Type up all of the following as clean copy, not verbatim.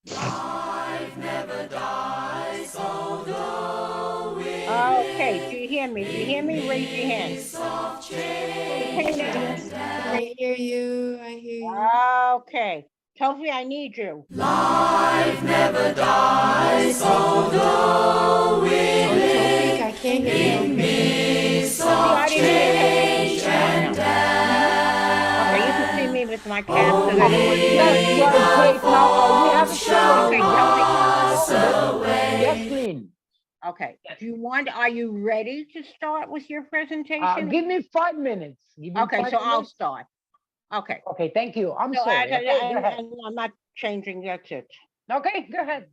Life never dies, although we Okay, do you hear me? Do you hear me? Raise your hand. soft change Katrina? and Yes, I hear you. I hear you. Okay. Sophie, I need you. life never dies, although we Tofik, I can't hear you. soft change and Okay, you can see me with my cap because I didn't want to Yes, see well, you. great. Now we have a Okay, show. Yes, Lynn. okay. Are you ready to start with your presentation? Give me 5 minutes. Give me Okay, 5 so I'll minutes. start. Okay. Okay, thank you. I'm So sorry. Okay, go ahead. and I'm not changing yet. Okay, go ahead.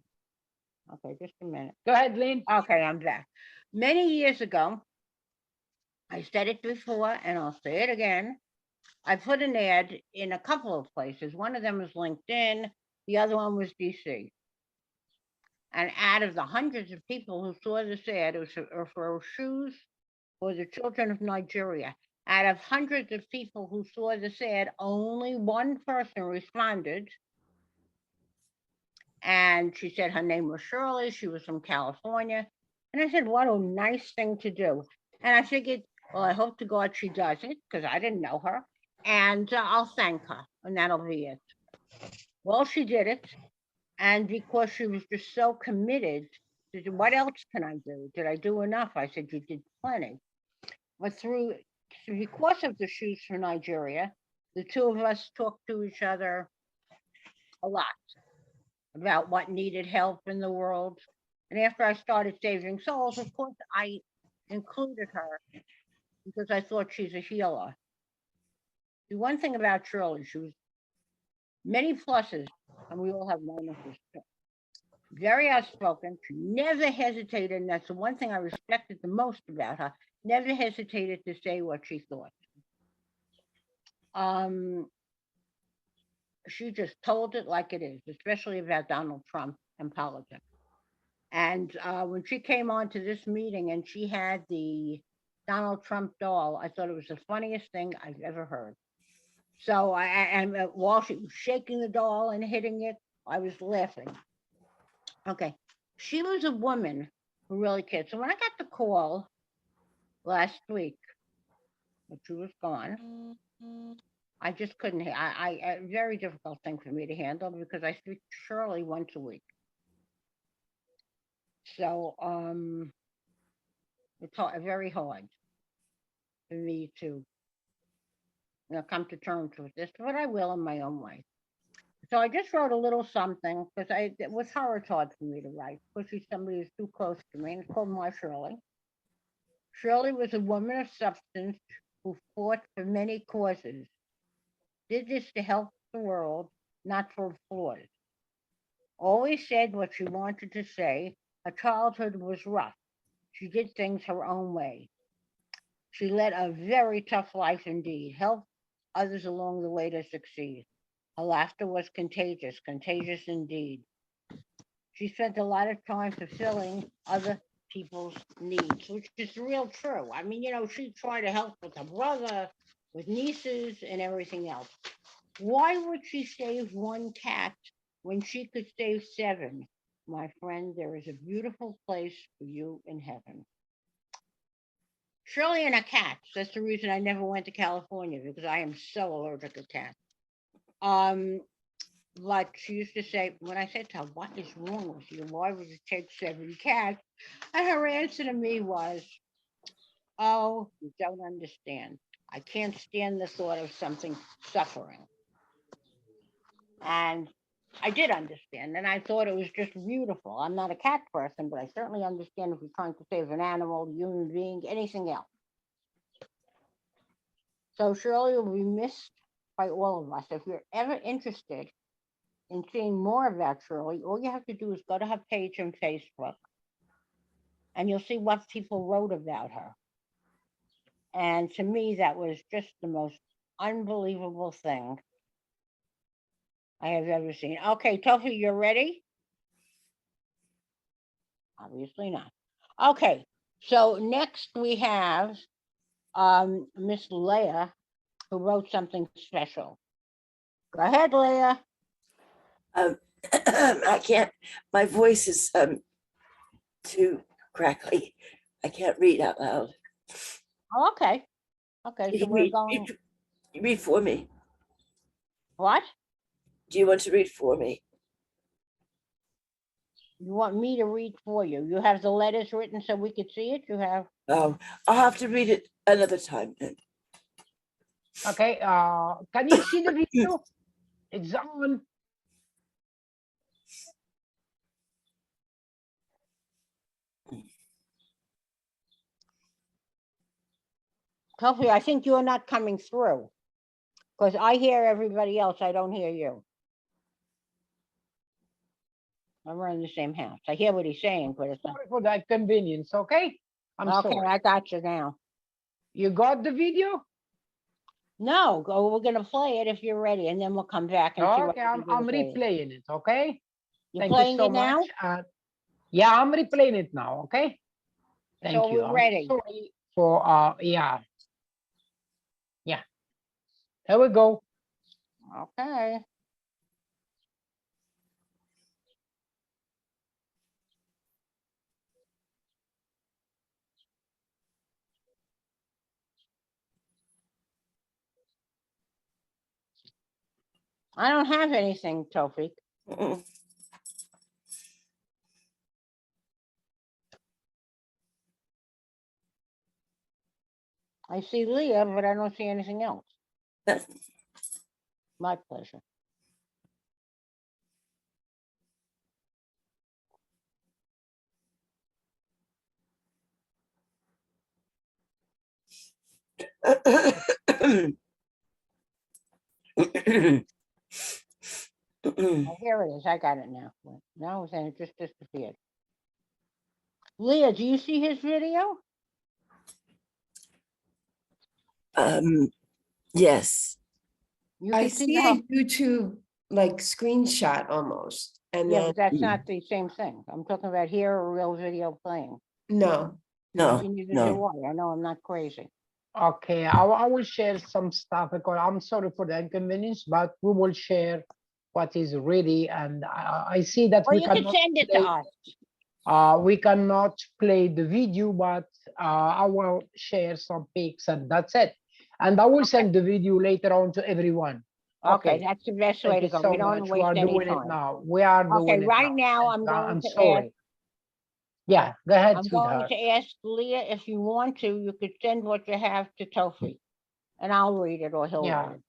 Okay, just a minute. Go ahead, Lynn. Okay, I'm back. Many years ago, I said it before and I'll say it again. I put an ad in a couple of places. One of them was LinkedIn, the other one was DC. And out of the hundreds of people who saw this ad, it was for shoes for the children of Nigeria. Out of hundreds of people who saw this ad, only one person responded. And she said her name was Shirley. She was from California. And I said, what a nice thing to do. And I figured, well, I hope to God she does it because I didn't know her. And I'll thank her. And that'll be it. Well, she did it. And because she was just so committed, she said, what else can I do? Did I do enough? I said, you did plenty. But because of the shoes for Nigeria, the two of us talked to each other a lot about what needed help in the world. And after I started saving souls, of course, I included her because I thought she's a healer. The one thing about Shirley, she was many pluses, and we all have minuses too. Very outspoken. She never hesitated, and that's the one thing I respected the most about her. Never hesitated to say what she thought. She just told it like it is, especially about Donald Trump and politics. And when she came on to this meeting and she had the Donald Trump doll, I thought it was the funniest thing I've ever heard. So while she was shaking the doll and hitting it, I was laughing. Okay, she was a woman who really cared. So when I got the call last week, but she was gone, I just couldn't. A very difficult thing for me to handle because I speak to Shirley once a week. So it's very hard for me to come to terms with this, but I will in my own way. So I just wrote a little something because with her it's hard for me to write because she's somebody who's too close to me. And it's called My Shirley. Shirley was a woman of substance who fought for many causes. Did this to help the world, not for applause. Always said what she wanted to say. Her childhood was rough. She did things her own way. She led a very tough life indeed, helped others along the way to succeed. Her laughter was contagious, contagious indeed. She spent a lot of time fulfilling other people's needs, which is real true. I mean, she tried to help with her brother, with nieces, and everything else. Why would she save one cat when she could save seven? My friend, there is a beautiful place for you in heaven. Shirley and her cats. That's the reason I never went to California because I am so allergic to cats. But she used to say, when I said to her, what is wrong with you? Why would you take seven cats? And her answer to me was, oh, you don't understand. I can't stand the thought of something suffering. And I did understand, and I thought it was just beautiful. I'm not a cat person, but I certainly understand if you're trying to save an animal, human being, anything else. So Shirley will be missed by all of us. If you're ever interested in seeing more about Shirley, all you have to do is go to her page on Facebook and you'll see what people wrote about her. And to me, that was just the most unbelievable thing I have ever seen. Okay, Tofi, you're ready? Obviously not. Okay, so next we have Miss Leah, who wrote something special. Go ahead, Leah. I can't, my voice is too crackly. I can't read out loud. Oh, okay. Okay, so You we're read, going, you read for me. what? Do you want to read for me? You want me to read for you? You have the letters written so we could see it? You have, I'll have to read it another time then. Okay, can you see the video? It's on. Sophie, I think you're not coming through. Because I hear everybody else, I don't hear you. We're in the same house. I hear what he's saying, but it's not. Sorry for that convenience, okay? I'm Okay, sorry. I got you now. You got the video? No, we're gonna play it if you're ready, and then we'll come back and see what Okay, we I'm can do with it. replaying it, okay? You're Thank you playing so it now? much. Yeah, I'm replaying it now, okay? Thank So you. we're I'm ready. sorry for yeah. Yeah. Here we go. Okay. I don't have anything, Tofik. Mm-mm. I see Leah, but I don't see anything else. My pleasure. Oh, here it is. I got it now. Now it's it just disappeared. Leah, do you see his video? Yes. You I can see see the a whole. YouTube like screenshot almost, and Yeah, then but that's not the same thing. I'm talking about here, a real video playing. no. No, Neither no. do I. I know I'm not crazy. Okay, I will share some stuff because I'm sorry for the inconvenience, but we will share what is ready. And I see that Well, we you could cannot send it to play, us. we cannot play the video, but I will share some pics and that's it. And I will send the video later on to everyone. Okay, Okay, that's the best way thank to you go. so We don't want to much. We waste are any doing it time. now. We are Okay, doing it right now. now I'm going I'm to ask, sorry. Yeah, go ahead, I'm going sweetheart. to ask Leah, if you want to, you could send what you have to Tofi. And I'll read it or he'll Yeah. read it.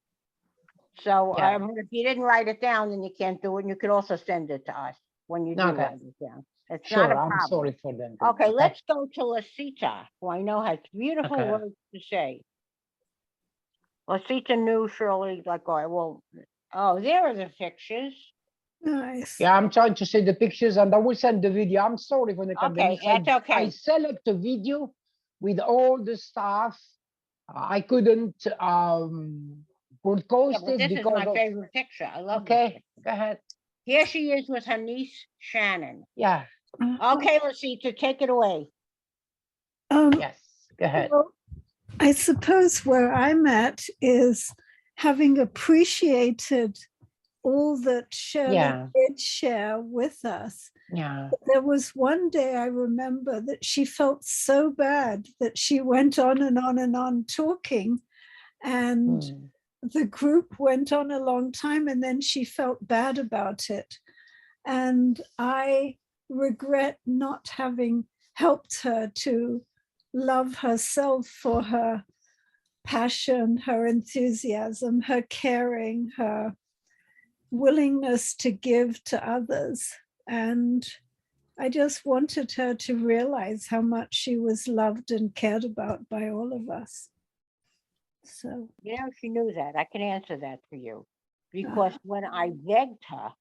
So Yeah. if you didn't write it down, then you can't do it. And you could also send it to us when you do Okay. write it down. It's not Sure, a I'm problem. sorry for them. Okay, let's go to Lasita, who I know has beautiful Okay. words to say. Lasita knew Shirley, like, all right, well, oh, there are the pictures. Nice. Yeah, I'm trying to see the pictures and I will send the video. I'm sorry for the Okay, inconvenience. that's I okay. select a video with all the stuff. I couldn't Yeah, broadcast but it this is because my of. favorite picture. I love this Okay, picture. go ahead. Here she is with her niece, Shannon. Yeah, Okay, Lasita, take it away. yes, go ahead. Well, I suppose where I'm at is having appreciated all that Shirley Yeah. did share with us. Yeah, There was one day I remember that she felt so bad that she went on and on and on talking, and the group went on a long time, and then she felt bad about it. And I regret not having helped her to love herself for her passion, her enthusiasm, her caring, her willingness to give to others. And I just wanted her to realize how much she was loved and cared about by all of us. So, You know, she knew that. I can answer that for you. Because when I begged her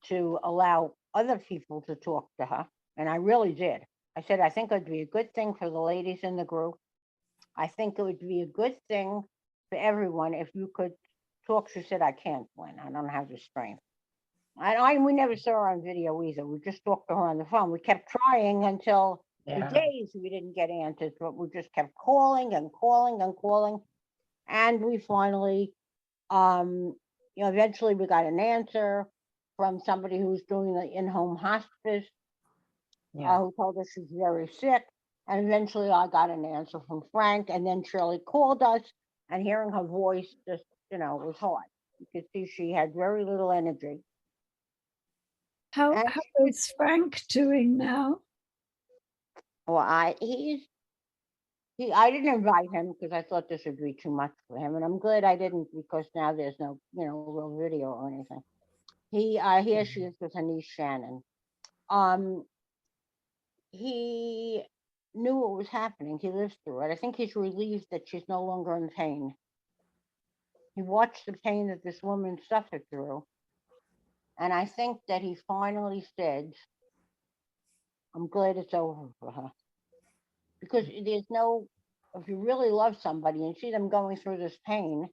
to allow other people to talk to her, and I really did, I said, I think it would be a good thing for the ladies in the group. I think it would be a good thing for everyone if you could talk. She said, I can't, Lynn. I don't have the strength. We never saw her on video either. We just talked to her on the phone. We kept trying until for yeah, days we didn't get answers, but we just kept calling and calling and calling. And we finally, eventually we got an answer. from somebody who's doing the in-home hospice, Yeah. who told us she's very sick. And eventually I got an answer from Frank, and then Shirley called us, and hearing her voice just, was hard. You could see she had very little energy. How And is Frank doing now? well, I didn't invite him because I thought this would be too much for him, and I'm glad I didn't, because now there's no, real video or anything. Here she is with her niece Shannon. He knew what was happening. He lived through it. I think he's relieved that she's no longer in pain. He watched the pain that this woman suffered through, and I think that he finally said, I'm glad it's over for her. Because if you really love somebody and see them going through this pain,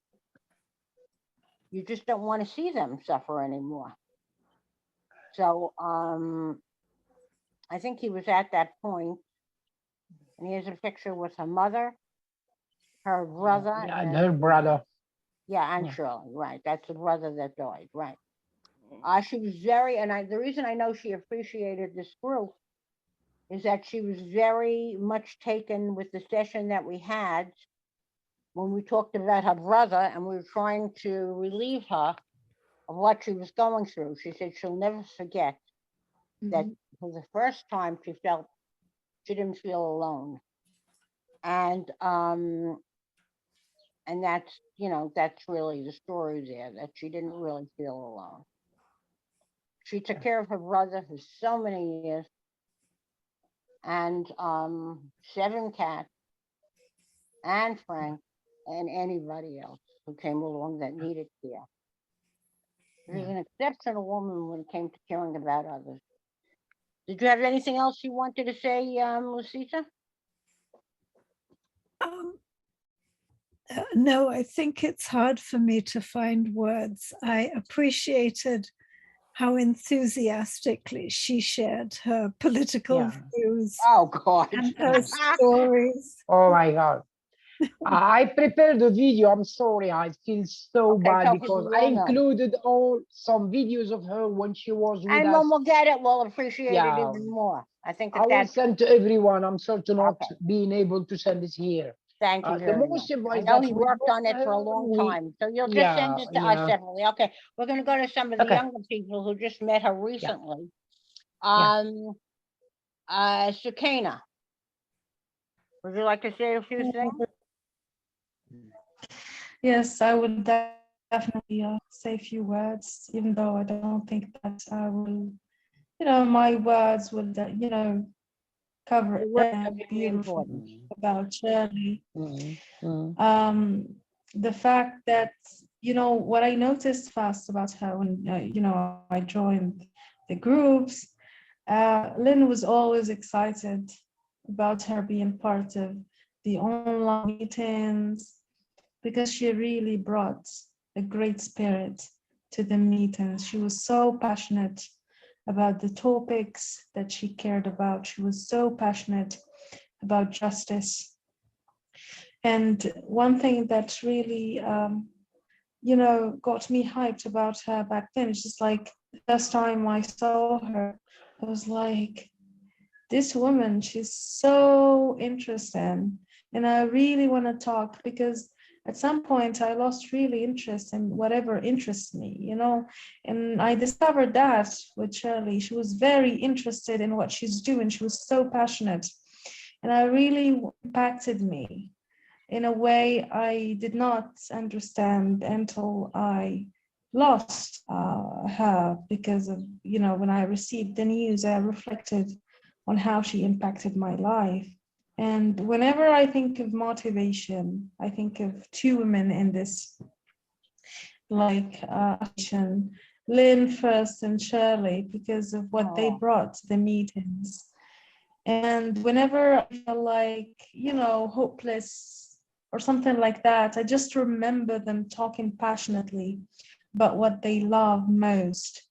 you just don't want to see them suffer anymore. So I think he was at that point, and here's a picture with her mother, her brother, Yeah, and her brother. and Yeah. Shirley, right? That's the brother that died, right? She was the reason I know she appreciated this group is that she was very much taken with the session that we had when we talked about her brother, and we were trying to relieve her of what she was going through. She said she'll never forget that for the first time she didn't feel alone. And that's really the story there, that she didn't really feel alone. She took care of her brother for so many years, and 7 cats, and Frank, and anybody else who came along that needed care. She was an exceptional woman when it came to caring about others. Did you have anything else you wanted to say, Lucita? No, I think it's hard for me to find words. I appreciated how enthusiastically she shared her political Yeah. views Oh, God. and her stories. Oh my God. I prepared the video. I'm sorry. I feel so Okay, bad so because we I all know. included some videos of her when she was with And us. when we'll get it, we'll appreciate it Yeah. even more. I think I will that's, send to everyone. I'm sorry to not Okay. being able to send it here. thank you The very much. most I advice know that he we worked got on it for a her, long time, so you'll just yeah, send it to us yeah. separately. Okay, we're gonna go to some of the Okay. younger people who just met her recently. Yeah. Sakina, would you like to say a few things? Yes, I would definitely say a few words, even though I don't think that I will, my words would, cover Your words are everything very beautiful important. about Shirley. Mm. The fact that, what I noticed fast about her when, I joined the groups, Lynn was always excited about her being part of the online meetings, because she really brought a great spirit to the meetings. She was so passionate about the topics that she cared about. She was so passionate about justice. And one thing that really, got me hyped about her back then, it's just like the first time I saw her, I was like, this woman, she's so interesting. And I really want to talk, because at some point I lost really interest in whatever interests me, and I discovered that with Shirley. She was very interested in what she's doing. She was so passionate, and it really impacted me in a way I did not understand until I lost her, because of, when I received the news, I reflected on how she impacted my life. And whenever I think of motivation, I think of 2 women in this, Lynn first and Shirley, because of what they brought to the meetings. And whenever I feel like, hopeless or something like that, I just remember them talking passionately about what they love most.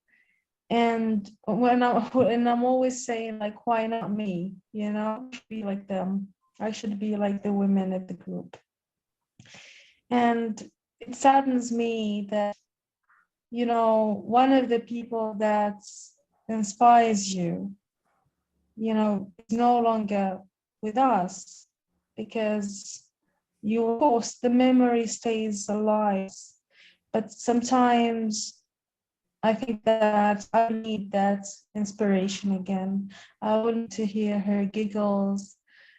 And I'm always saying, like, why not me? I should be like them. I should be like the women of the group. And it saddens me that you know, one of the people that inspires you, you know, is no longer with us, because you, of course, the memory stays alive, but sometimes I think that I need that inspiration again. I want to hear her giggles,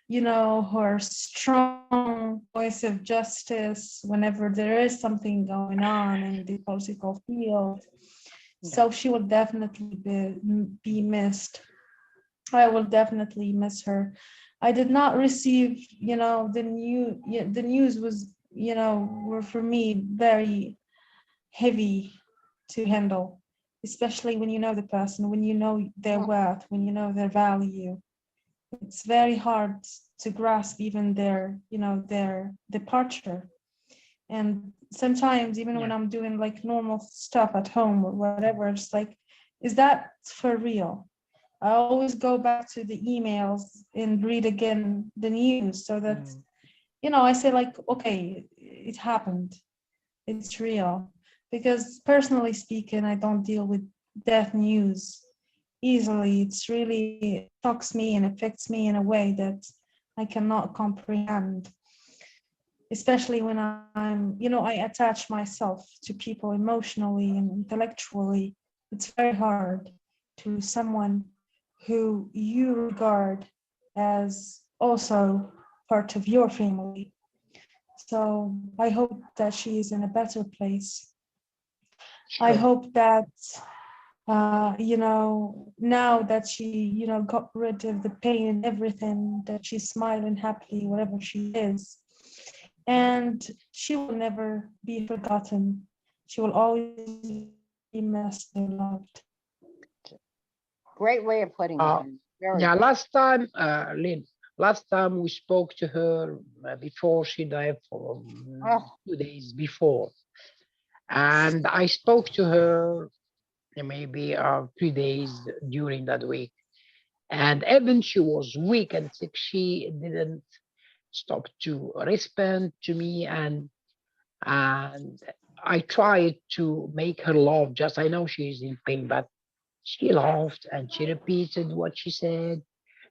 you know, her strong voice of justice whenever there is something going on in the political field. So she will definitely be missed. I will definitely miss her. I did not receive, you know, the news was, you know, were for me very heavy to handle, especially when you know the person, when you know their worth, when you know their value. It's very hard to grasp even their, you know, their departure. And sometimes even when I'm doing like normal stuff at home or whatever, it's like, is that for real? I always go back to the emails and read again the news so that, you know, I say like, okay, it happened. It's real. Because personally speaking, I don't deal with death news easily. It's really shocks me and affects me in a way that I cannot comprehend. Especially when I'm, you know, I attach myself to people emotionally and intellectually. It's very hard to someone who you regard as also part of your family. So I hope that she is in a better place. I hope that, you know, now that she, you know, got rid of the pain and everything, that she's smiling happily, whatever she is. And she will never be forgotten. She will always be missed and loved. Great way of putting it. Very Yeah, good. last time, Lynn, last time we spoke to her before she died for Oh. 2 days before. And I spoke to her maybe 3 days during that week. And even she was weak and sick, she didn't stop to respond to me. And I tried to make her laugh. Just I know she's in pain, but she laughed and she repeated what she said.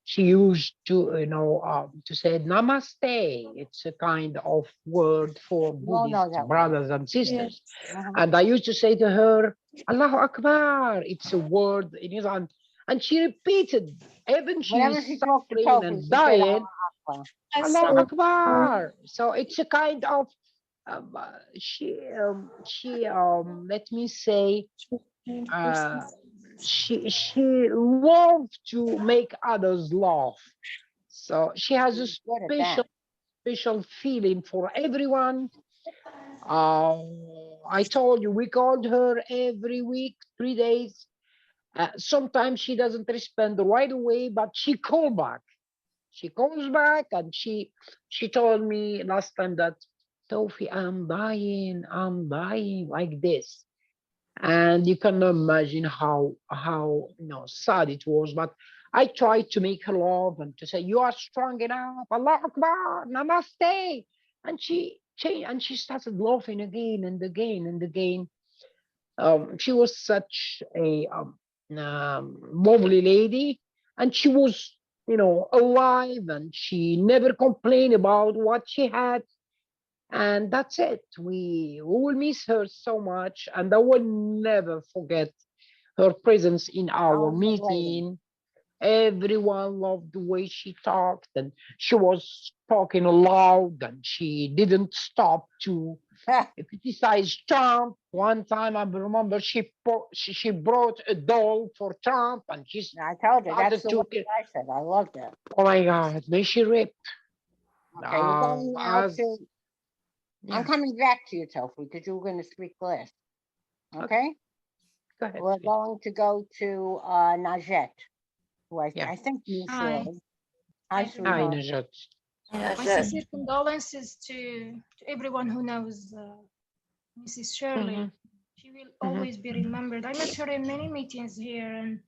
She used to, to say namaste. It's a kind of word for You all know Buddhist that word. brothers and sisters. Mhm. And I used to say to her, Allahu Akbar. It's a word in Islam. And she repeated, even Whenever she's she talked to suffering Tofu, and she said, dying, "Allah." Allahu Akbar. So it's a kind of, let me say, uh, she loved to make others laugh. So she has a She's good at special that. special feeling for everyone. Uh, I told you we called her every week, 3 days. Sometimes she doesn't respond right away, but she called back. She calls back and she told me last time that Tofi, I'm dying like this. And you can imagine how sad it was. But I tried to make her laugh and to say, "You are strong enough, Allah Akbar, Namaste." And she changed and she started laughing again and again and again. She was such a lovely lady, and she was, alive, and she never complained about what she had. And that's it. We will miss her so much, and I will never forget her presence in our Oh, good lady. meeting. Everyone loved the way she talked, and she was talking loud, and she didn't stop to criticize Trump. One time, I remember she brought a doll for Trump, and she I told you, that's started the to. word I said. I loved it. Oh my God, may she rip. Okay, we're going now As to, I'm yeah, coming back to you, Tofu, because you were going to speak last. Okay? go ahead. We're Please. going to go to Najette, who Yeah. I think you Hi. should. Hi, Hi, Hi, sweetheart. Najat. Yeah, My that, sincere condolences to everyone who knows Mrs. Shirley. Mhm, She will mhm. always be remembered. I met her in many meetings here, and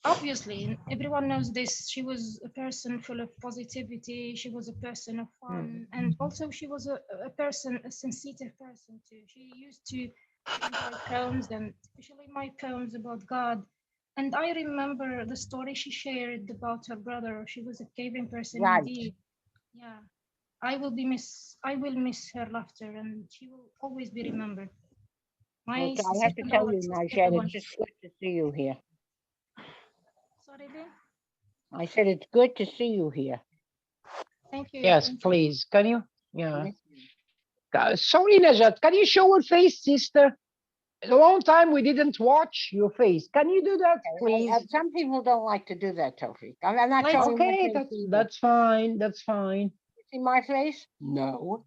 obviously, everyone knows this. She was a person full of positivity. She was a person of fun, and also she was a person, a sensitive person too. She used to my poems, and especially my poems about God. And I remember the story she shared about her brother. She was a caring person Right. indeed. Yeah, I will miss her laughter, and she will always be remembered. My Okay, I have to sincere tell you, condolences, Najat, everyone. it's just good to see you here. Sorry, Lynn. I said it's good to see you here. Thank you. Yes, Thank you. please. Can you? Yeah. Yes. Sorry, Najat. Can you show your face, sister? A long time we didn't watch your face. Can you do that, please? Some people don't like to do that, Tofi. I'm not Let's- showing my Okay, face either. that's fine. That's fine. You see my face? No.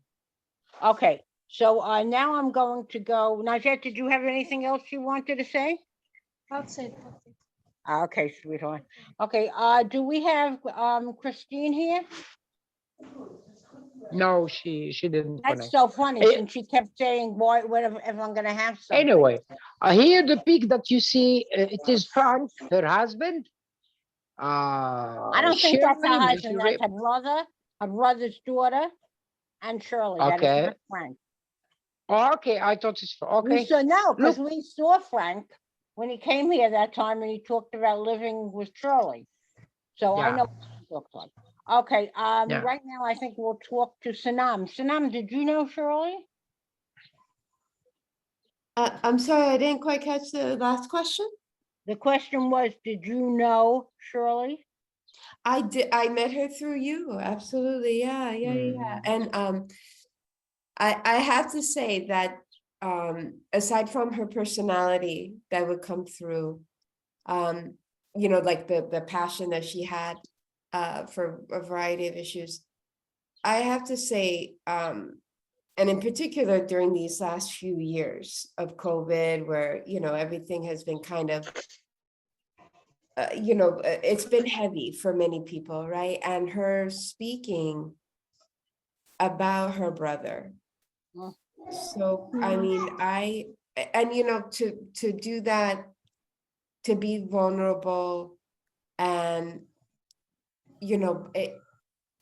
Okay, so now I'm going to go. Najat, did you have anything else you wanted to say? That's it. That's it. Okay, sweetheart. Okay, do we have Christine here? No, she didn't That's connect. so funny, Eh, since she kept saying, "Boy, what if I'm gonna have something?" Anyway, here the pic that you see, it is Frank, her husband. I don't think that's Shirley her May She husband. That's RIP. her brother's daughter, and Shirley. That is Okay. not Frank. Okay, I thought it's We okay. saw no, because Look. we saw Frank when he came here that time, and he talked about living with Shirley. So I Yeah. know what he looks like. Okay, Yeah. right now I think we'll talk to Sanam. Sanam, did you know Shirley? I'm sorry, I didn't quite catch the last question. The question was, did you know Shirley? I did, I met her through you, absolutely, yeah. And I have to say that aside from her personality that would come through, like the passion that she had for a variety of issues, I have to say, and in particular during these last few years of COVID, where everything has been kind of it's been heavy for many people, right? And her speaking about her brother. Mm. So, I mean, to do that, to be vulnerable, and,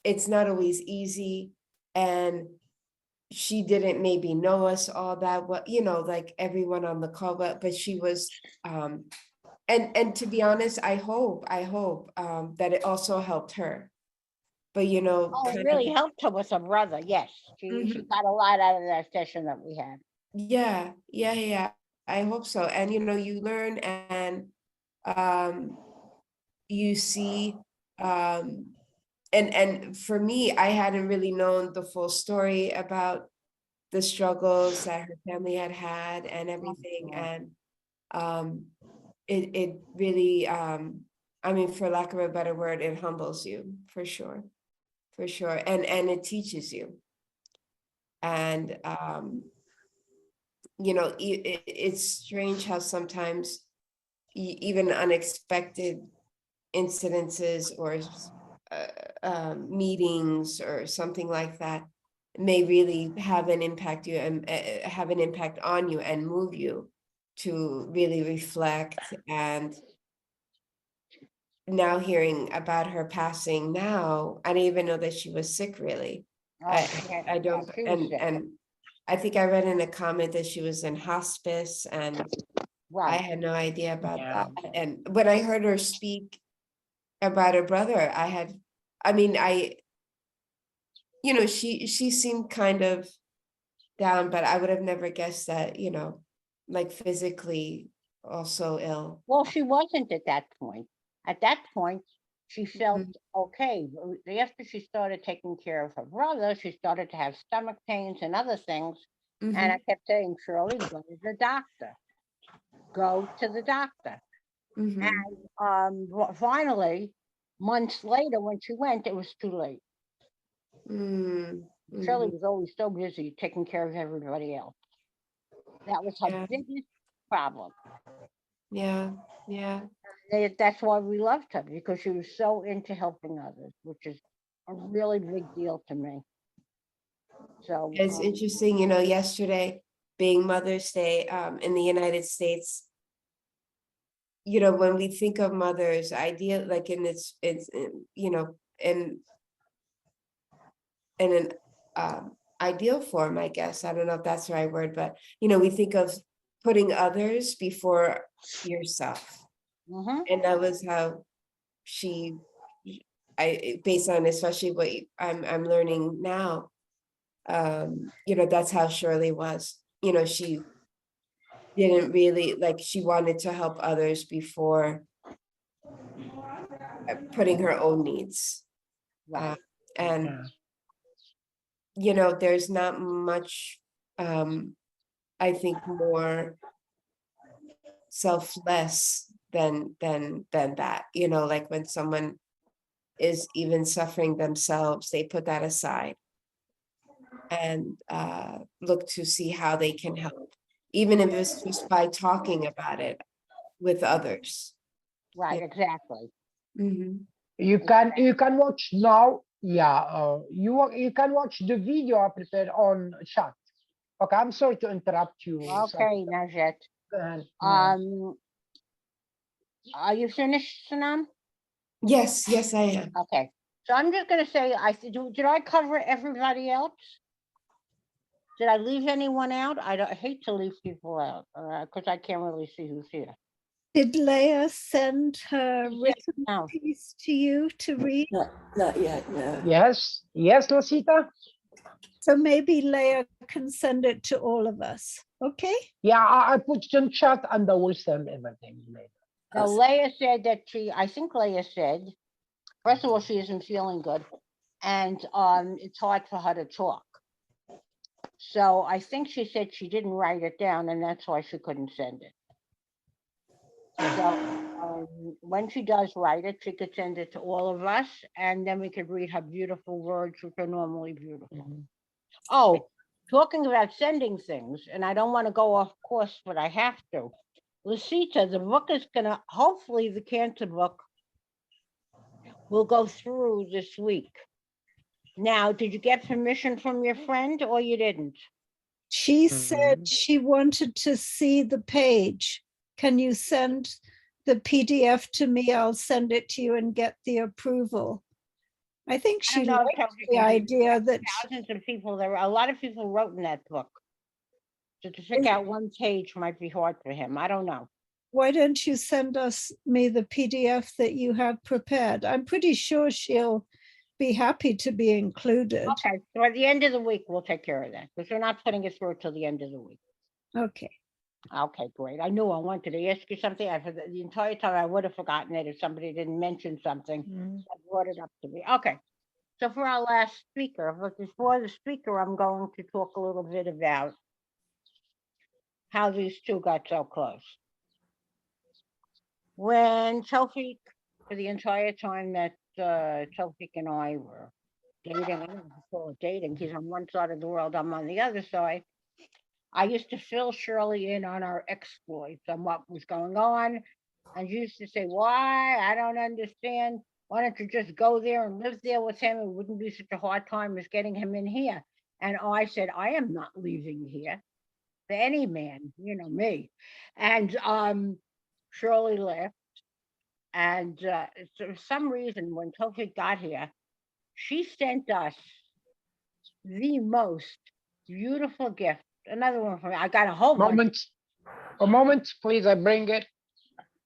it's not always easy. And she didn't maybe know us all that well, like everyone on the call, but she was, and to be honest, I hope that it also helped her. But Oh, it really helped her with her brother. Yes, she got a lot out of that session that we had. yeah. I hope so. And you learn, and you see, and for me, I hadn't really known the full story about the struggles that her family had and everything. And it really, I mean, for lack of a better word, it humbles you for sure. And it teaches you. And it's strange how sometimes even unexpected incidences or meetings or something like that may really have an impact on you and move you to really reflect. And now hearing about her passing now, I didn't even know that she was sick, really. I don't, and I think I read in a comment that she was in hospice, and I had no idea about that. And when I heard her speak about her brother, she seemed kind of down, but I would have never guessed that, like physically also ill. Well, she wasn't at that point. At that point, she felt okay. After she started taking care of her brother, she started to have stomach pains and other things. And I kept saying, Shirley, go to the doctor. Go to the doctor. And finally, months later, when she went, it was too late. Shirley was always so busy taking care of everybody else. That was her biggest problem. Yeah. That's why we loved her, because she was so into helping others, which is a really big deal to me. So It's interesting, yesterday being Mother's Day in the United States, when we think of mothers, ideal, like in in an ideal form, I guess. I don't know if that's the right word, but we think of putting others before yourself. Mhm. And that was how based on especially what I'm learning now, that's how Shirley was. She didn't really she wanted to help others before putting her own needs. Right. And Yeah. there's not much, I think, more selfless than that. Like when someone is even suffering themselves, they put that aside and look to see how they can help, even if it's just by talking about it with others. Right. Yeah. Exactly. Mhm. You can watch now. Yeah, you can watch the video I prepared on chat. Okay, I'm sorry to interrupt you. Okay, Najat. Safia. Are you finished, Sanam? Yes, I am. Okay. So I'm just gonna say, did I cover everybody else? Did I leave anyone out? I hate to leave people out, because I can't really see who's here. Did Leah send her Yes, written no. piece to you to read? Not yet, no. Yes, Lasita. So maybe Leah can send it to all of us. Okay? Yeah, I put it in chat and I will send everything later. No, Leah said that I think Leah said, first of all, she isn't feeling good, and it's hard for her to talk. So I think she said she didn't write it down, and that's why she couldn't send it. So when she does write it, she could send it to all of us, and then we could read her beautiful words, which are normally beautiful. Oh, talking about sending things, and I don't want to go off course, but I have to. Lucita, the book is gonna, hopefully the cancer book will go through this week. Now, did you get permission from your friend or you didn't? She said she wanted to see the page. Can you send the PDF to me? I'll send it to you and get the approval. I think I she don't know if liked Chelsea the can do idea that thousands of people, there were a lot of people wrote in that book. So to pick out one page might be hard for him. I don't know. why don't you send me the PDF that you have prepared? I'm pretty sure she'll be happy to be included. Okay, so at the end of the week, we'll take care of that because we're not putting it through till the end of the week. Okay. Okay, great. I knew I wanted to ask you something. I forgot the entire time. I would have forgotten it if somebody didn't mention something. I brought it up to me. Okay. So for our last speaker, but before the speaker, I'm going to talk a little bit about how these two got so close. When Tofik, for the entire time that Tofik and I were dating, I don't know if you call it dating, he's on one side of the world, I'm on the other side. I used to fill Shirley in on our exploits and what was going on. And she used to say, why? I don't understand. Why don't you just go there and live there with him? It wouldn't be such a hard time as getting him in here. And I said, I am not leaving here for any man, me. And Shirley left. And for some reason, when Tofik got here, she sent us the most beautiful gift. Another one for me. I got a whole bunch. A moment, please. I bring it.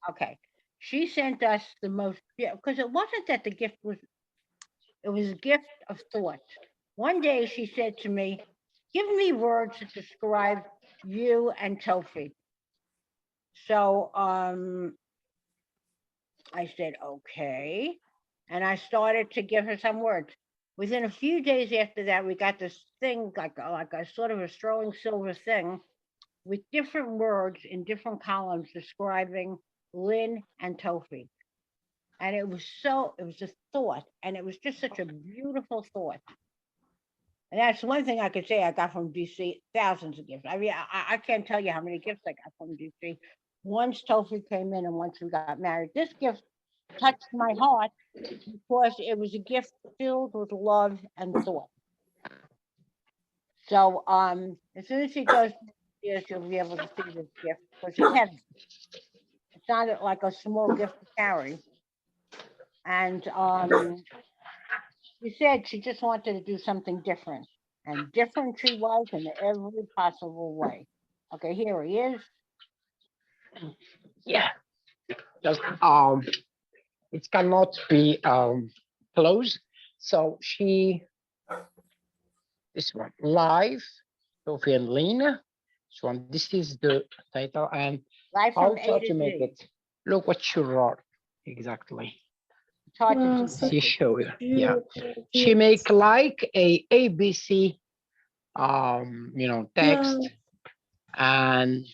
Okay. She sent us the most, because it wasn't that the gift was, it was a gift of thought. One day she said to me, give me words to describe you and Tofik. So I said, okay. And I started to give her some words. Within a few days after that, we got this thing, like a sort of a sterling silver thing with different words in different columns describing Lynn and Tofik. And it was a thought, and it was just such a beautiful thought. And that's one thing I could say I got from DC, thousands of gifts. I mean, I can't tell you how many gifts I got from DC. Once Tofik came in and once we got married, this gift touched my heart because it was a gift filled with love and thought. So as soon as she goes upstairs, you'll be able to see this gift because it's heavy. It's not like a small gift to carry. And she said she just wanted to do something different. And different she was in every possible way. Okay, here he is. Yeah, just it cannot be closed. So this one live, Sophie and Lena. This is the title, and Life I'll from A try to to make Z. it. Look what she wrote exactly. It's hard Wow, to so see. She show you. Yeah, beautiful, she beautiful. make like a ABC text, and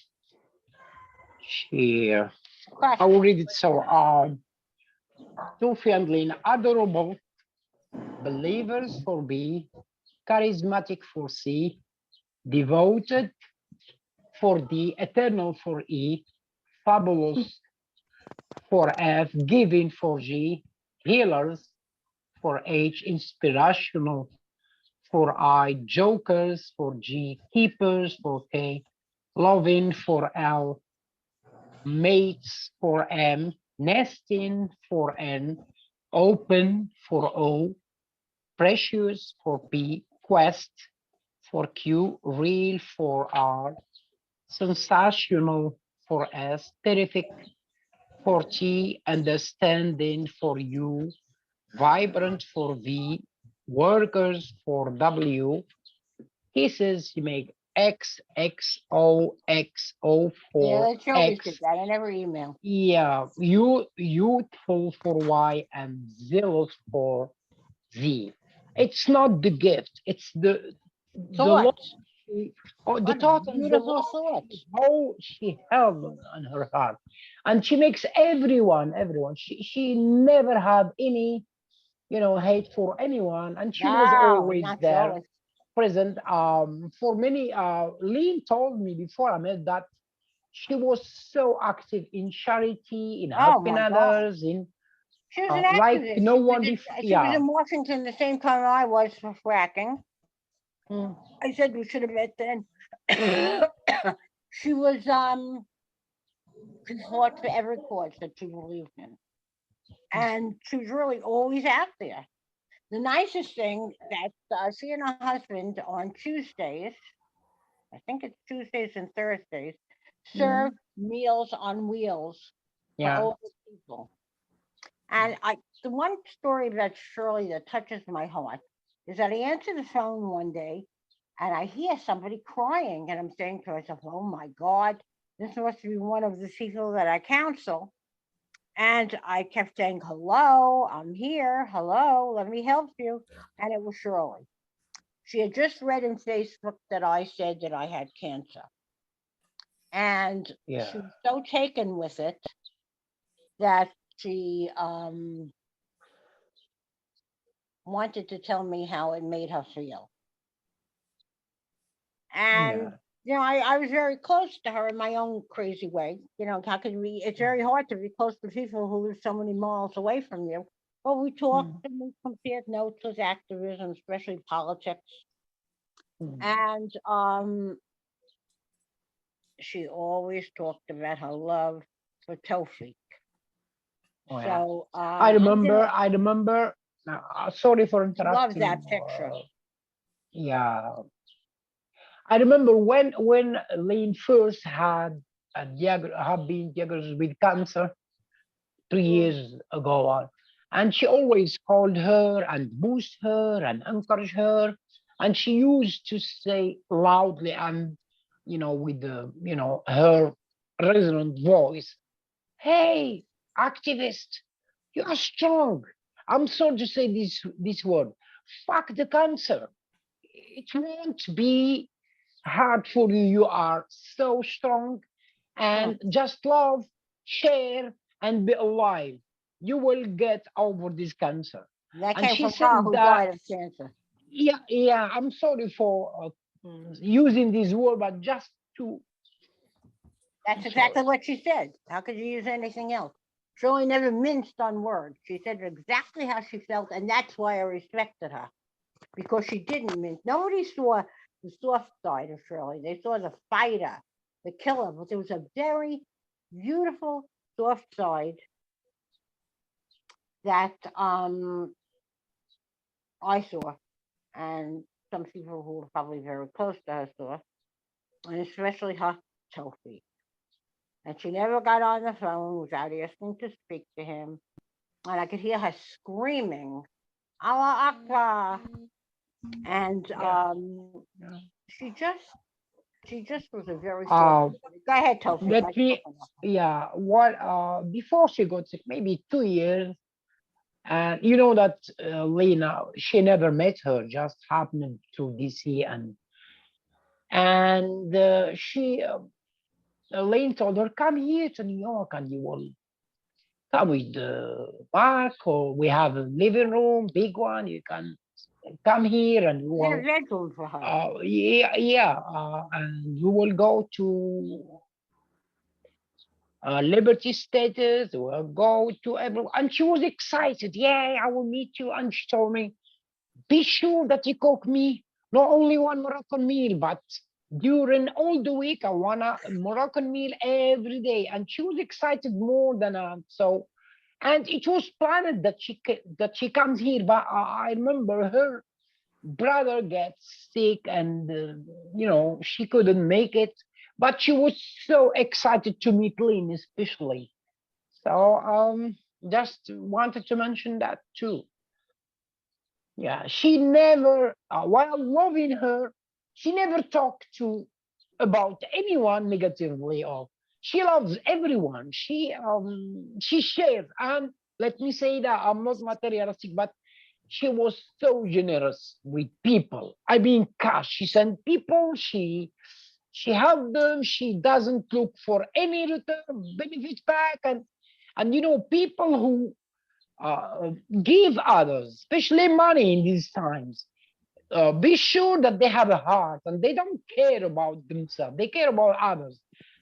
she I will read it. So Sophie and Lena, adorable believers for B, charismatic for C, devoted for D, eternal for E, fabulous for F, giving for G, healers for H, inspirational for I, jokers for G, keepers for K, loving for L, mates for M, nesting for N, open for O, precious for P, quest for Q, real for R, sensational for S, terrific for T, understanding for U, vibrant for V, workers for W. Kisses you make X, XO, XO Yeah, for let's show me X. that in every email. Yeah, youthful for Y and zealous for Z. It's not the gift, it's the love Thoughts. the What thought and the beautiful love thoughts. how she held on her heart. And she makes everyone. She never had any, hate for anyone, and she was No, always not there, Shirley. present. For many, Lynn told me before I met that she was so active in charity, in Oh helping my God. others, in She was an like activist. no one before. She was Yeah. in Washington the same time I was for fracking. Mm. I said we should have met then. She was she fought for every cause that she believed in. And she was really always out there. The nicest thing that she and her husband on Tuesdays, I think it's Tuesdays and Thursdays, serve meals on wheels for Yeah. older people. And the one story about Shirley that touches my heart is that I answer the phone one day and I hear somebody crying, and I'm saying to myself, "Oh my God, this must be one of the people that I counsel." And I kept saying, "Hello, I'm here. Hello, let me help you." And it was Shirley. She had just read in Facebook that I said that I had cancer. And Yeah. she was so taken with it that she wanted to tell me how it made her feel. And I was very close to her in my own crazy way. How could we? It's very hard to be close to people who live so many miles away from you. But we talked and we compared notes with activism, especially politics. And she always talked about her love for Tofi. Oh, yeah. So I remember. Sorry for love interrupting. that picture. Yeah, I remember when Lynn first had been diagnosed with cancer 3 years ago, and she always called her and boost her and encourage her, and she used to say loudly and with the her resonant voice, "Hey, activist, you are strong. I'm sorry to say this word. Fuck the cancer. It won't be hard for you. You are so strong, and just love, share, and be alive. You will get over this cancer." That And came she from her said who that, died of cancer. yeah. I'm sorry for using this word, but just to. That's exactly what she said. How could you use anything else? Shirley never minced on words. She said exactly how she felt, and that's why I respected her, because she didn't mince. Nobody saw the soft side of Shirley. They saw the fighter, the killer, but there was a very beautiful soft side that I saw, and some people who were probably very close to her saw, and especially her Tofi. And she never got on the phone without asking to speak to him. And I could hear her screaming, Allah Akbar. And Yeah. she just was a very Uh, strong. Go ahead, Topher. let me, yeah, what, before she got sick, maybe 2 years, and you know that Lena, she never met her, just happened to DC, and Lane told her, come here to New York and you will come with the park, or we have a living room, big one, you can come here and you We had a will, bedroom for her. and you will go to Liberty Status, we'll go to everyone. And she was excited. Yeah, I will meet you. And she told me, be sure that you cook me not only one Moroccan meal, but during all the week, I want a Moroccan meal every day. And she was excited more than so. And it was planned that she comes here, but I remember her brother gets sick, and she couldn't make it. But she was so excited to meet Lynn, especially. So just wanted to mention that too. Yeah, she never, while loving her, she never talked to about anyone negatively. Or she loves everyone. She shares. And let me say that I'm not materialistic, but she was so generous with people. I mean, cash. She sent people. She helped them. She doesn't look for any return benefits back. And people who give others, especially money in these times, be sure that they have a heart and they don't care about themselves. They care about others.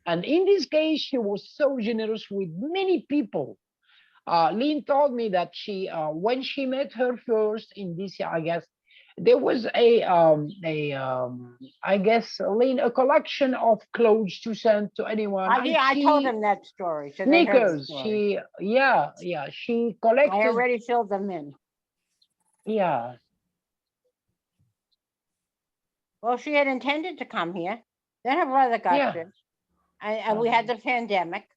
And in this case, she was so generous with many people. Lynn told me that when she met her first in DC, I guess there was I guess, Lynn, a collection of clothes to send to anyone. Yeah, I told them that story. So they heard the Sneakers. story. She I collected. already filled them in. Yeah. Well, she had intended to come here. Then her brother got Yeah. sick. And we had the pandemic.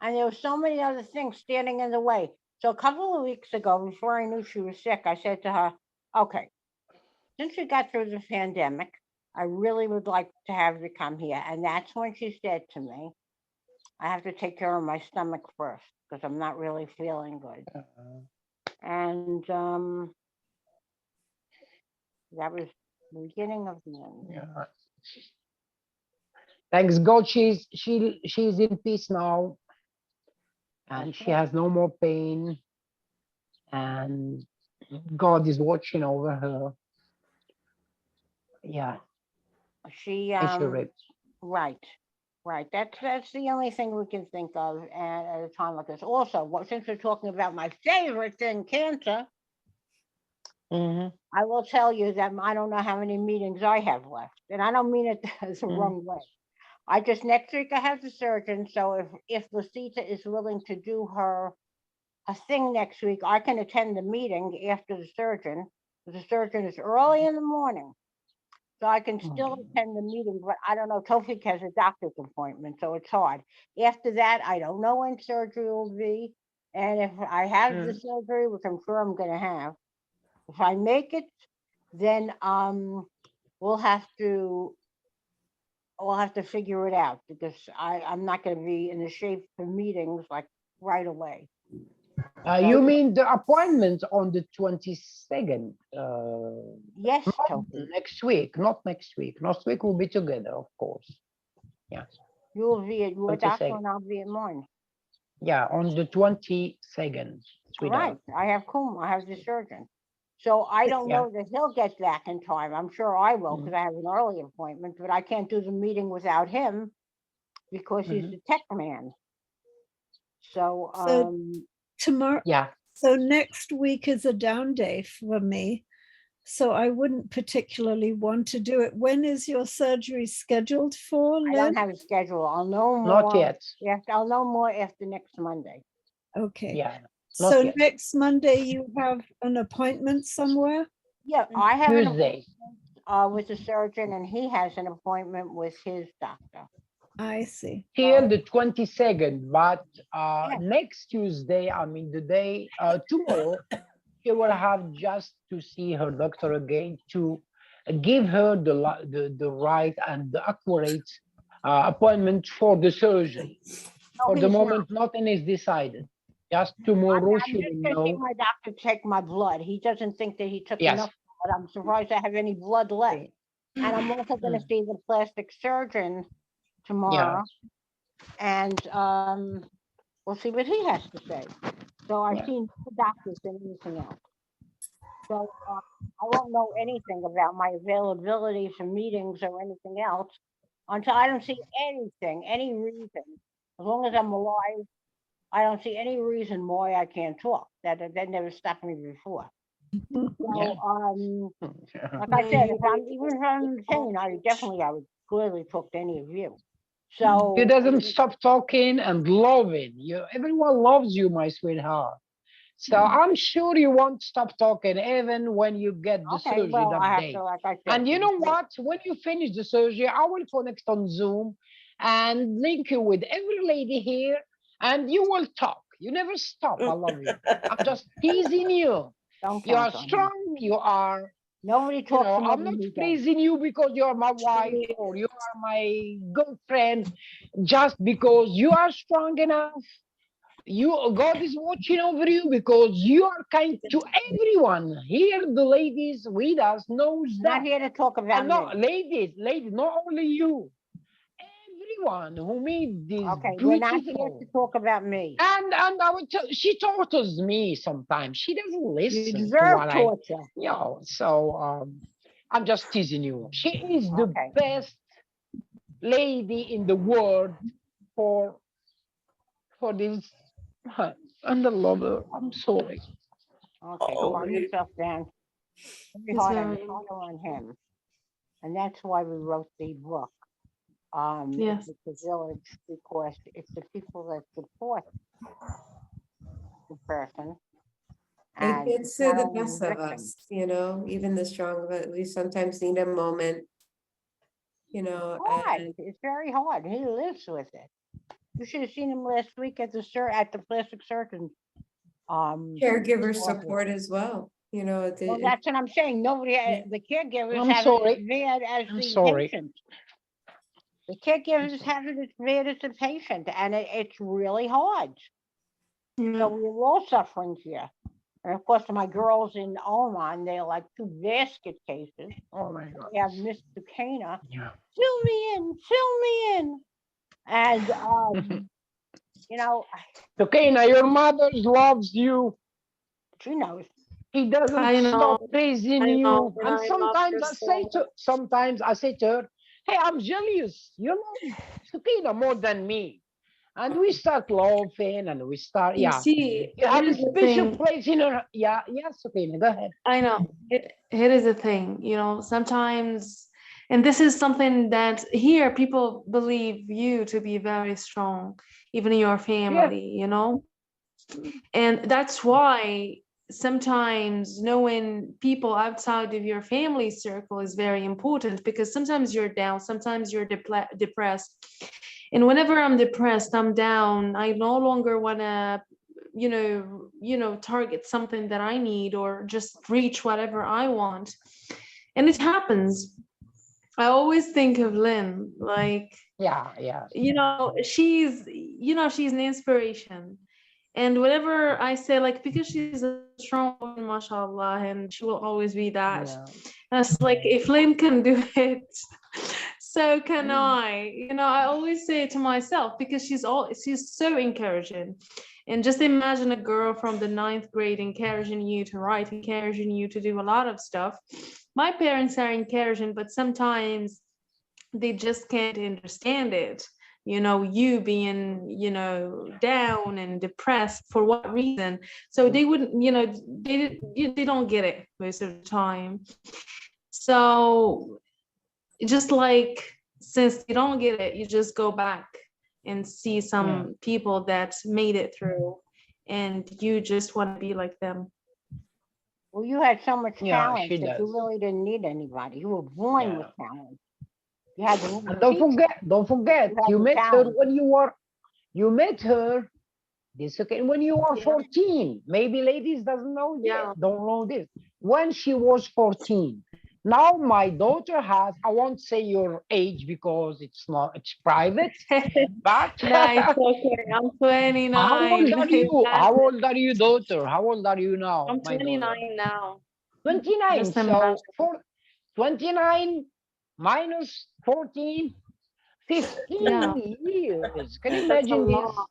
And there were so many other things standing in the way. So a couple of weeks ago, before I knew she was sick, I said to her, okay, since we got through the pandemic, I really would like to have you come here. And that's when she said to me, I have to take care of my stomach first because I'm not really feeling good. And that was the beginning of the end. Yeah. Thanks God, she's in peace now, and she has no more pain, and God is watching over her. Yeah. She May she RIP. Right. That's the only thing we can think of at a time like this. Also, since we're talking about my favorite thing, cancer, I will tell you that I don't know how many meetings I have left, and I don't mean it as the wrong way. I just next week I have the surgeon, so if Lucita is willing to do her a thing next week, I can attend the meeting after the surgeon. The surgeon is early in the morning. So I can still attend the meeting, but I don't know, Tofik has a doctor's appointment, so it's hard. After that, I don't know when surgery will be. And if I have the surgery, which I'm sure I'm gonna have, if I make it, then we'll have to figure it out because I'm not gonna be in the shape for meetings like right away. You mean the appointment on the 22nd? Yes, Tofik. Next week, not next week. Next week we'll be together, of course. Yeah. You will be at your doctor 22nd. and I'll be at mine. Yeah, on the 22nd. Right. I have the surgeon. So I don't know that he'll get back in time. I'm sure I will because I have an early appointment, but I can't do the meeting without him because he's the tech man. So tomorrow, so next week is a down day for me. So I wouldn't particularly want to do it. When is your surgery scheduled for, Lynn? I don't have a schedule. I'll know more. Not yet. Yes, I'll know more after next Monday. Okay. Yeah. So next Monday you have an appointment somewhere? Yeah, I have an Tuesday. appointment with the surgeon and he has an appointment with his doctor. I see. till the 22nd, but Yeah. next Tuesday, I mean the day tomorrow, she will have just to see her doctor again to give her the right and the accurate appointment for the surgery. No, For the he's not. moment, nothing is decided. Just tomorrow I'm she just will gonna see know. my doctor take my blood. He doesn't think that he took Yes. enough blood. I'm surprised I have any blood left. And I'm also gonna Mm. see the plastic surgeon tomorrow. And we'll see what he has to say. So I've Yeah. seen two doctors and anything else. So I won't know anything about my availability for meetings or anything else until I don't see anything, any reason. As long as I'm alive, I don't see any reason why I can't talk. That never stopped me before. So like I said, if I'm even if I'm in pain, I would clearly talk to any of you. So You doesn't stop talking and loving you. Everyone loves you, my sweetheart. So I'm sure you won't stop talking even when you get the okay, surgery well, that I have day. to, like I said. And you know what? When you finish the surgery, I will connect on Zoom and link you with every lady here, and you will talk. You never stop. I love you. I'm just teasing you. Don't You are count on me. strong. You are. Nobody You talks know, more I'm than not he does. praising you because you're my wife or you are my girlfriend, just because you are strong enough. God is watching over you because you are kind to everyone. Here, the ladies with us knows I'm that. not here to talk about And not me. ladies, not only you. Everyone who made this Okay, we're not here beautiful. to talk about me. And I would tell, she tortures me sometimes. She doesn't You listen to deserve what torture. so I'm just teasing you. She is the Okay. best lady in the world for this. And I love her. I'm sorry. Okay, Oh, calm yourself down. Very It's hard on very- harder on him. And that's why we wrote the book. Yes. It's the village because it's the people that support the person. It And gets it's to not the only best the of victim. us, you know, even the strong, but we sometimes need a moment, you know, Hard. and It's very hard. He lives with it. You should have seen him last week at the plastic surgeon. caregiver office. support as well, you know. Well, that's what I'm saying. Nobody, Yeah. the caregivers I'm have sorry. it as bad as I'm the sorry. patient. The caregivers have it as bad as the patient, and it's really hard. So Yeah. we're all suffering here. And of course, my girls in Oman, they're like two basket cases. Oh my God. We have Mr. Kana, Yeah. fill me in. And, you know, Okay, now your mother loves you. she knows. He doesn't I know. stop praising I know, you. and And I love her so sometimes I say to her, hey, I'm jealous. You love Sakina more than me. And we start laughing and we start, You see, You have a here's the special thing. place in her. Yeah, Sakina, go ahead. I know. Here is the thing, you know, sometimes, and this is something that here people believe you to be very strong, even in your family, you know? And that's why sometimes knowing people outside of your family circle is very important, because sometimes you're down, sometimes you're depressed. And whenever I'm depressed, I'm down, I no longer want to target something that I need or just reach whatever I want. And it happens. I always think of Lynn, like, Yeah. she's an inspiration. And whenever I say, like, because she's a strong woman, mashallah, and she will always be that. Yeah. And it's like, if Lynn can do it, so can I. I always say it to myself, because she's so encouraging. And just imagine a girl from the 9th grade encouraging you to write, encouraging you to do a lot of stuff. My parents are encouraging, but sometimes they just can't understand it. You being, down and depressed, for what reason? So they wouldn't, they don't get it most of the time. So just like, since you don't get it, you just go back and see some people that made it through, and you just want to be like them. Well, you had so much Yeah, talent she that you does. really didn't need anybody. You were born with talent. You had the little And don't teacher. forget, You you had met the her talent. when you met her this okay when you were Yeah. 14. Maybe ladies doesn't know this, Yeah. don't know this. When she was 14. Now my daughter has, I won't say your age because it's private, but No, it's okay. I'm how old 29. are you? How old are you, daughter? How old are you now, I'm my daughter? 29 now. 29. Just imagine. So for 29 minus 14, Yeah, 15 years. Can you that's a imagine this? lot.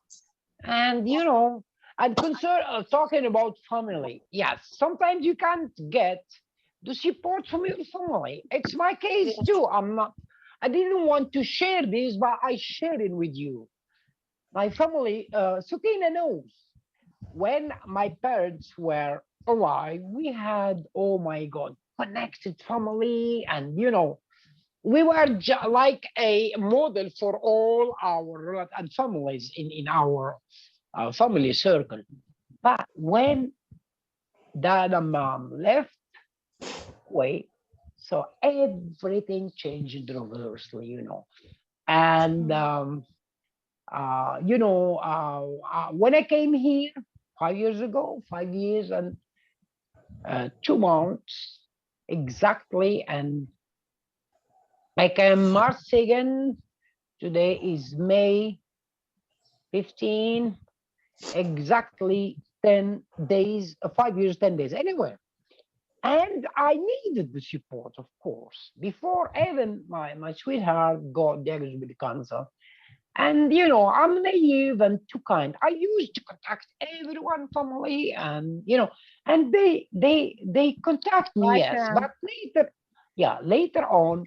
And and concern talking about family. Yes, sometimes you can't get the support from your family. It's my case Yes. too. I didn't want to share this, but I share it with you. My family, Sukina knows. When my parents were alive, we had, oh my God, connected family. And, we were like a model for all our and families in our family circle. But when dad and mom left away, so everything changed reversely. And when I came here 5 years ago, 5 years and 2 months exactly, and I came March 2nd. Today is May 15, exactly 10 days, 5 years, 10 days, anyway. And I needed the support, of course, before even my sweetheart got diagnosed with cancer. And I'm naive and too kind. I used to contact everyone, family, and and they contact me, Bye, yes. Sharon. But later on,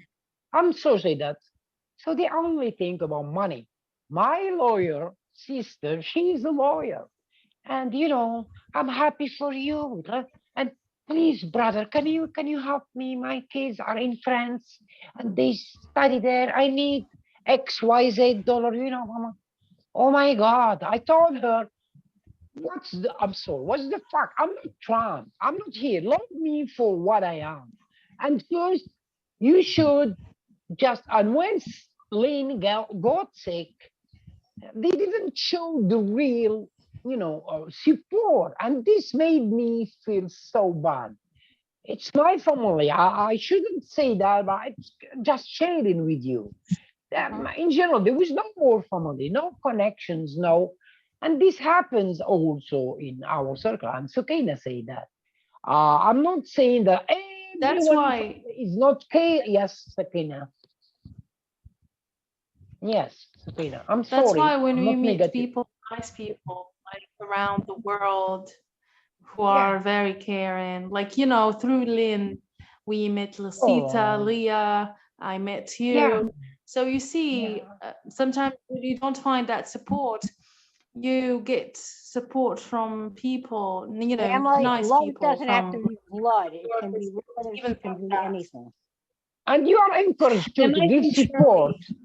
I'm sorry that. So they only think about money. My lawyer sister, she's a lawyer, and I'm happy for you. And please, brother, can you help me? My kids are in France and they study there. I need XYZ dollar, mama. Oh my God. I told her, I'm sorry, what's the fuck? I'm not Trump. I'm not here. Love me for what I am. And first, you should and when Lynn got sick, they didn't show the real, support. And this made me feel so bad. It's my family. I shouldn't say that, but it's just sharing with you. In general, there was no more family, no connections, no. And this happens also in our circle. And Sukaina say that. I'm not saying that That's everyone in why family is not care. Yes, Sukaina. Yes, Sukaina. I'm that's why sorry. when I'm we not meet negative. people, nice people like around the world who Yeah. are very caring, like through Lynn, we met Lucita, Oh, Leah, I met you. yeah. So you see, sometimes when you don't find that support, you get support from people, Family, nice love people doesn't have to from be blood. It can be relatives, even it can from be that. anything. And you are encouraged And to I give think support. Shirley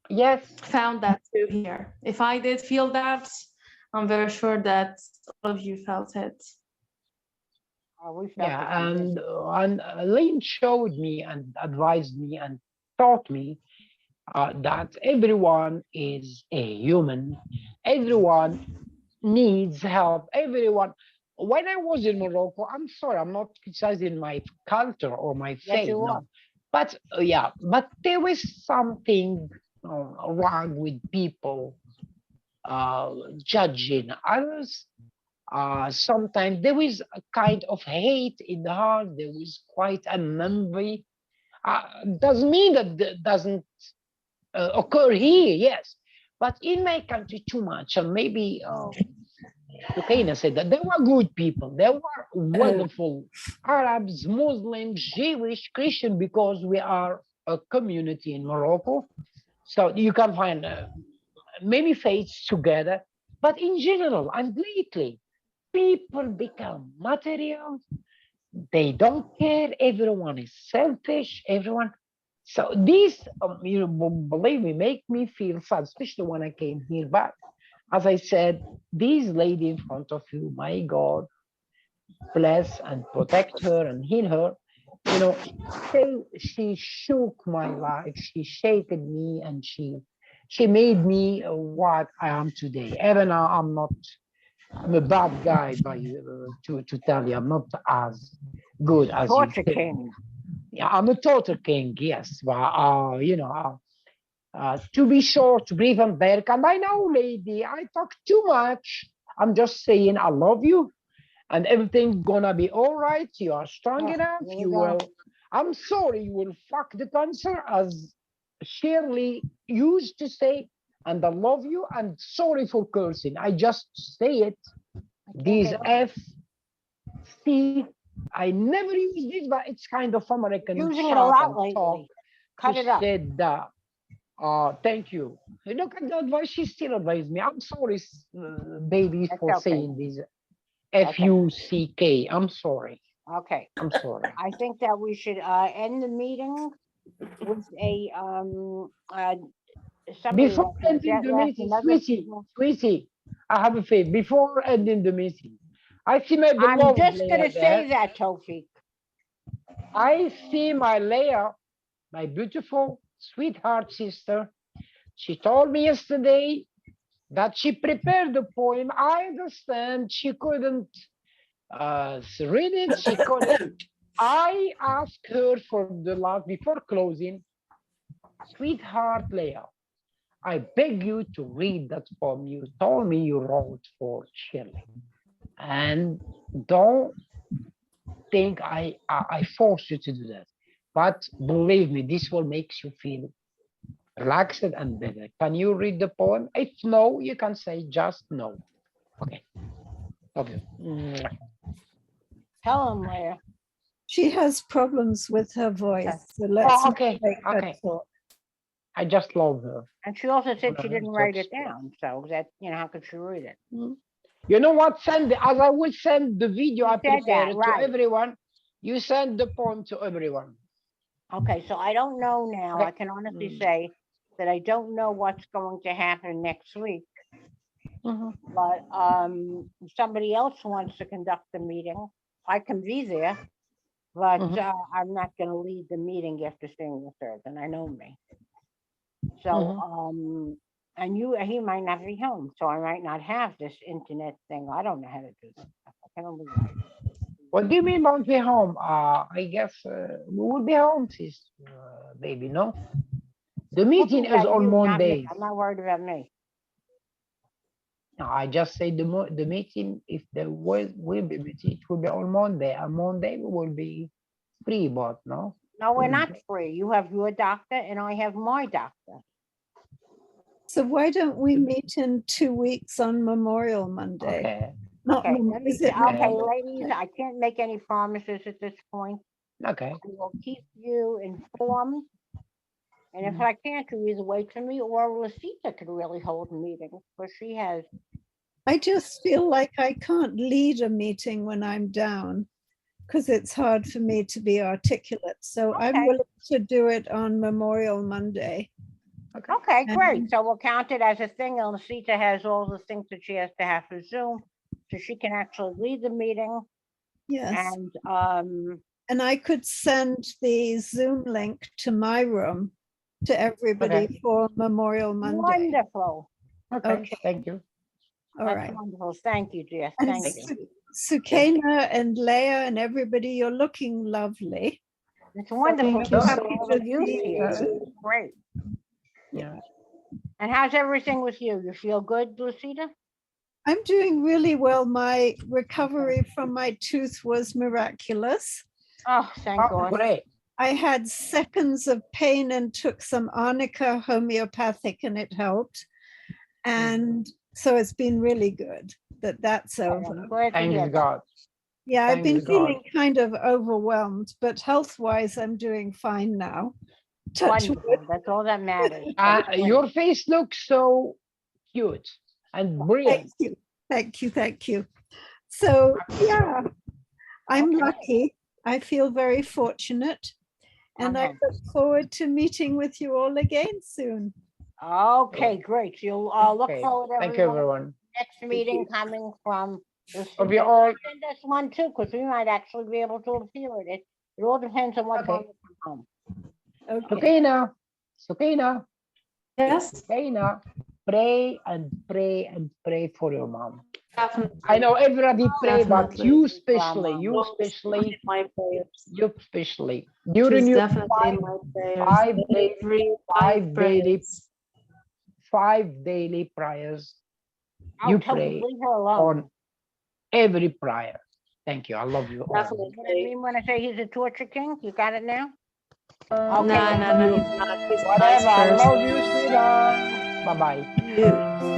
Yes. found that too here. If I did feel that, I'm very sure that all of you felt it. We felt Yeah. it. We did. And Lynn showed me and advised me and taught me that everyone is a human. Everyone needs help. Everyone. When I was in Morocco, I'm sorry, I'm not criticizing my culture or my Yes, faith, you are. no. But but there was something wrong with people judging others. Sometimes there is a kind of hate in the heart. There is quite a memory. Doesn't mean that doesn't occur here, yes. But in my country, too much. And maybe Sukaina said that there were good people. There were wonderful Arabs, Muslims, Jewish, Christian, because we are a community in Morocco. So you can find many faiths together. But in general, and lately, people become material. They don't care. Everyone is selfish. Everyone. So this, believe me, make me feel sad, especially when I came here. But as I said, this lady in front of you, my God, bless and protect her and heal her. you know, she shook my life. She shaken me, and she made me what I am today. Even now, I'm a bad guy, by to tell you, I'm not as good as you Torture think. king. Yeah, I'm a total king, yes, but to be short, brief, and dark. And I know, lady, I talk too much. I'm just saying I love you, and everything's gonna be all right. You are strong Oh, enough. there You we go. will. I'm sorry, you will fuck the cancer, as Shirley used to say. And I love you. And sorry for cursing. I just say it. can't These get- F, C. I never use this, but it's kind of American Using it a shout lot and talk. lately. Cut She it up. said that. Thank you. Look at the advice. She still advised me. I'm sorry, baby, That's for okay. saying this. Fuck. I'm sorry. Okay, I'm sorry. I think that we should end the meeting with a somebody Before left, ending the left meeting, another. sweetie, I have a favor. Before ending the meeting, I see my I'm beloved just Leah gonna there. say that, Tofik. I see my Leah, my beautiful sweetheart sister. She told me yesterday that she prepared the poem. I understand she couldn't read it. She couldn't. I asked her for the last before closing, sweetheart Leah, I beg you to read that poem you told me you wrote for Shirley. And don't think I forced you to do that. But believe me, this will make you feel relaxed and better. Can you read the poem? If no, you can say just no. Okay. Love you. Tell him, Leah. She has problems with her voice, Okay. so let's Oh, not okay. make her Okay. talk. I just love her. And she also said she Well, didn't to write it express. down, so that, how could she read it? You know what? As I will send the video I You said that, prepared to right. everyone. You send the poem to everyone. Okay, so I don't know now. Okay. I can honestly say that I don't know what's going to happen next week. But if somebody else wants to conduct the meeting, I can be there. But I'm not going to lead the meeting after seeing the third, and I know me. So and he might not be home, so I might not have this internet thing. I don't know how to do that. I can only write. What do you mean won't be home? I guess we will be home, sis, baby. No, the meeting is on You, not me. Monday. I'm not worried about me. No, I just say the meeting. If there will be meeting, it will be on Monday. On Monday we will be free, but no. No, we're not free. You have your doctor, and I have my doctor. So why don't we meet in 2 weeks on Memorial Monday? Okay. Not Okay, Mem- is it okay, Memorial? ladies, I can't make any promises at this point. Okay. I will keep you informed. And if I can't, you either wait for me or Lucita could really hold meetings, because she has. I just feel like I can't lead a meeting when I'm down because it's hard for me to be articulate. So I'm Okay. willing to do it on Memorial Monday. Okay, great. And- So we'll count it as a thing. And Lucita has all the things that she has to have for Zoom, so she can actually lead the meeting. Yes. And I could send the Zoom link to my room to everybody for Memorial Monday. wonderful. Okay. Thank you. All That's right. wonderful. Thank you, Jess. And Thank you. Sukaina and Leah and everybody, you're looking lovely. It's wonderful Thank to you. see Happy all to of you see here. you. Great. Yeah. And how's everything with you? You feel good, Lucita? I'm doing really well. My recovery from my tooth was miraculous. Oh, thank God. Great. I had seconds of pain and took some arnica homeopathic and it helped. And so it's been really good that that's over. I'm glad to hear Thanks that. God. Yeah, I've been Thanks God. feeling kind of overwhelmed, but health-wise, I'm doing fine now. Touch wood. Wonderful. That's all that matters. Your face looks so cute and brilliant. Thank you. Thank you. Thank you. So, yeah, I'm Okay. lucky. I feel very fortunate. And I Okay. look forward to meeting with you all again soon. Okay, great. So you'll look Okay. forward to Thank you, everyone. next meeting coming from Hope you all. send us one too, because we might actually be able to appear at it. It all depends on what Okay. time you come home. Okay. Okay now. It's okay now. Yes, Okay now. Pray and pray and pray for your mom. definitely. I know everybody pray, but Definitely. you especially, you Always especially, my prayers. you especially. During She's your definitely in my prayers. five daily, Every five daily, prayers. 5 daily prayers. I'll You tell pray leave her alone. on every prayer. Thank you. I love you all. You know what I Definitely. mean when I say he's a torture king? You got it now? No, Okay. no, no, he's not. He's a nice Whatever. I person. love you, sweetheart. Bye bye. You.